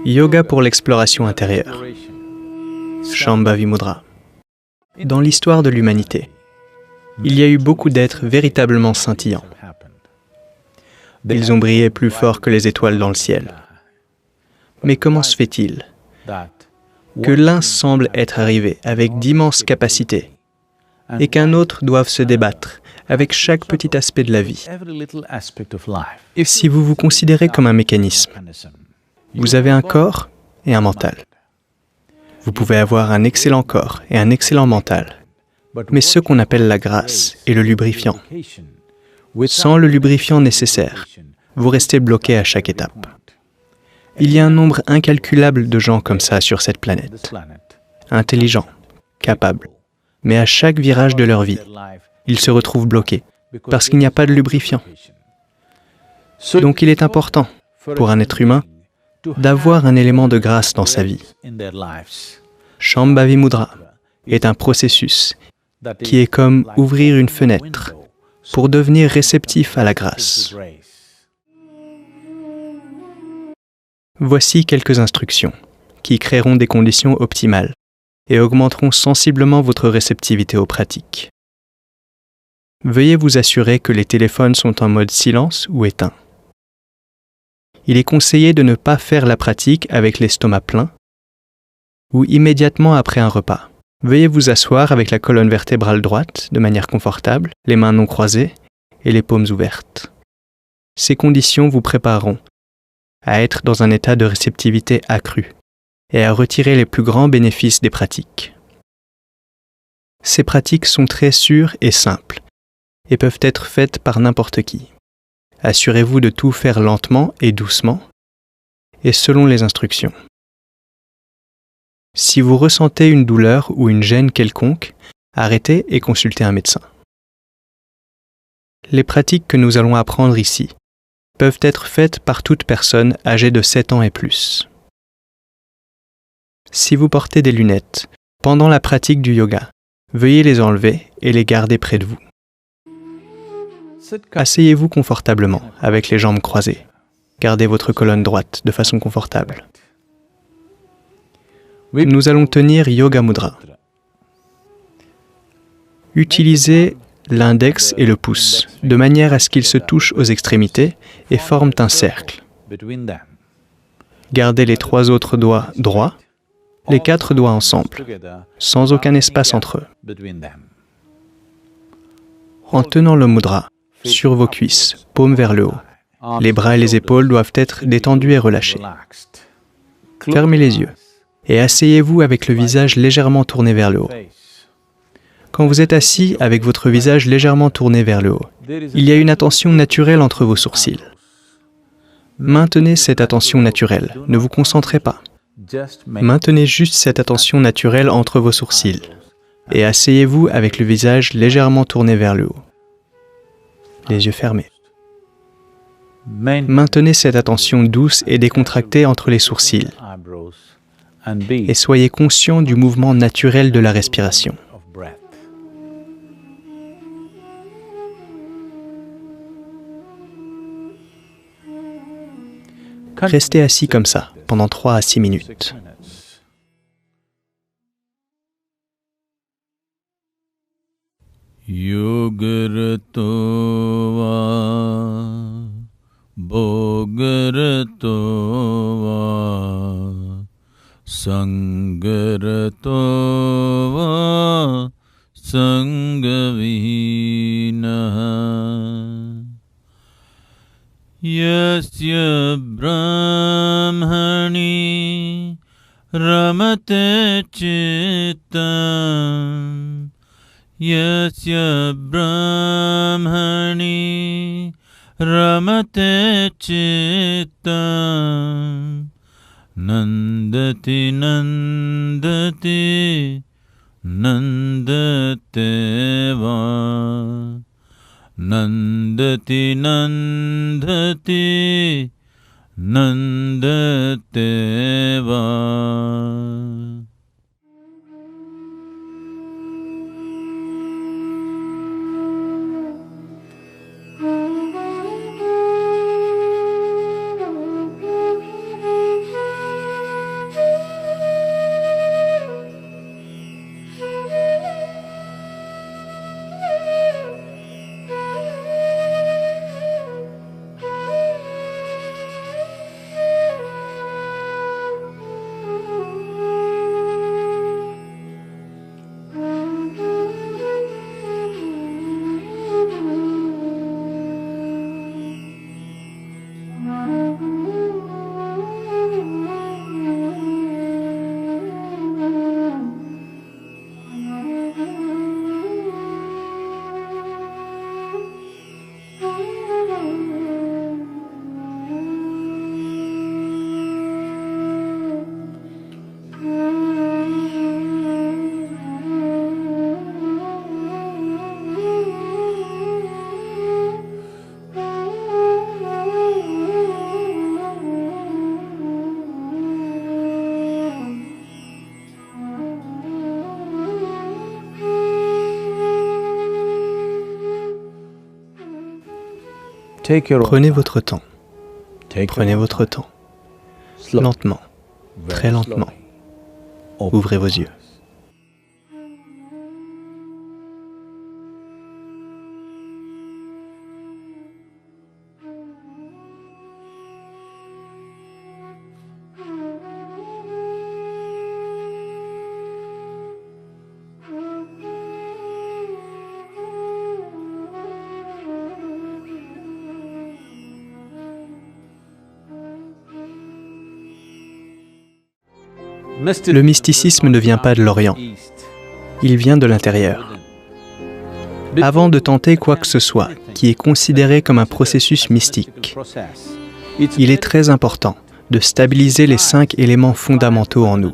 Yoga pour l'exploration intérieure. Shambhavi Mudra. Dans l'histoire de l'humanité, il y a eu beaucoup d'êtres véritablement scintillants. Ils ont brillé plus fort que les étoiles dans le ciel. Mais comment se fait-il que l'un semble être arrivé avec d'immenses capacités et qu'un autre doive se débattre avec chaque petit aspect de la vie? Et si vous vous considérez comme un mécanisme, vous avez un corps et un mental. Vous pouvez avoir un excellent corps et un excellent mental, mais ce qu'on appelle la grâce et le lubrifiant. Sans le lubrifiant nécessaire, vous restez bloqué à chaque étape. Il y a un nombre incalculable de gens comme ça sur cette planète, intelligents, capables, mais à chaque virage de leur vie, ils se retrouvent bloqués parce qu'il n'y a pas de lubrifiant. Donc il est important, pour un être humain, d'avoir un élément de grâce dans sa vie. Shambhavi Mudra est un processus qui est comme ouvrir une fenêtre pour devenir réceptif à la grâce. Voici quelques instructions qui créeront des conditions optimales et augmenteront sensiblement votre réceptivité aux pratiques. Veuillez vous assurer que les téléphones sont en mode silence ou éteint. Il est conseillé de ne pas faire la pratique avec l'estomac plein ou immédiatement après un repas. Veuillez vous asseoir avec la colonne vertébrale droite de manière confortable, les mains non croisées et les paumes ouvertes. Ces conditions vous prépareront à être dans un état de réceptivité accrue et à retirer les plus grands bénéfices des pratiques. Ces pratiques sont très sûres et simples et peuvent être faites par n'importe qui. Assurez-vous de tout faire lentement et doucement et selon les instructions. Si vous ressentez une douleur ou une gêne quelconque, arrêtez et consultez un médecin. Les pratiques que nous allons apprendre ici peuvent être faites par toute personne âgée de 7 ans et plus. Si vous portez des lunettes pendant la pratique du yoga, veuillez les enlever et les garder près de vous. Asseyez-vous confortablement avec les jambes croisées. Gardez votre colonne droite de façon confortable. Nous allons tenir Yoga Mudra. Utilisez l'index et le pouce de manière à ce qu'ils se touchent aux extrémités et forment un cercle. Gardez les 3 autres doigts droits, les 4 doigts ensemble, sans aucun espace entre eux. En tenant le mudra sur vos cuisses, paumes vers le haut, les bras et les épaules doivent être détendus et relâchés. Fermez les yeux et asseyez-vous avec le visage légèrement tourné vers le haut. Quand vous êtes assis avec votre visage légèrement tourné vers le haut, il y a une attention naturelle entre vos sourcils. Maintenez cette attention naturelle, ne vous concentrez pas. Maintenez juste cette attention naturelle entre vos sourcils et asseyez-vous avec le visage légèrement tourné vers le haut, les yeux fermés. Maintenez cette attention douce et décontractée entre les sourcils et soyez conscient du mouvement naturel de la respiration. Restez assis comme ça pendant 3 à 6 minutes. Yogarto va, bhogarto va, sangarto va, sangavihinaha. Yasya brahmani ramate chittam, yasya brahmani ramate chittam, nandati nandati nandate va. Nandati nandati nandate va. Prenez votre temps. Prenez votre temps. Lentement, très lentement. Ouvrez vos yeux. Le mysticisme ne vient pas de l'Orient, il vient de l'intérieur. Avant de tenter quoi que ce soit qui est considéré comme un processus mystique, il est très important de stabiliser les 5 éléments fondamentaux en nous.